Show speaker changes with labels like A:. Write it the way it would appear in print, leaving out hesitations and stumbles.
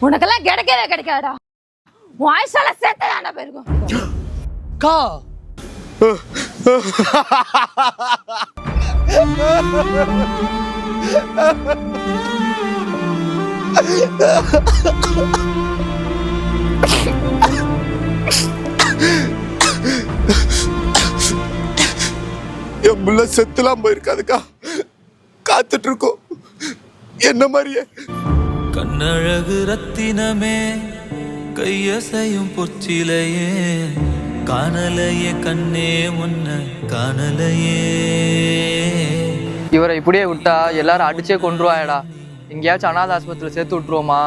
A: உனக்கெல்லாம் கிடைக்கவே கிடைக்காடா. வாய்ஸால சேர்த்தாண்டா போயிருக்கும்.
B: கா
C: என் புள்ள செத்துலாம் போயிருக்காதுக்கா. காத்துட்டு இருக்கோம் என்ன மாதிரியே.
D: கண்ணழகு ரத்தினமே கையசையும் பொற்சிலையே காணலையே கண்ணே முன்ன காணலையே.
B: இவரை இப்படியே விட்டா எல்லாரும் அடிச்சே கொண்டுருவாயடா. எங்கேயாச்சும் அனாத ஆஸ்பத்திரியில் சேர்த்து விட்டுருவோமா?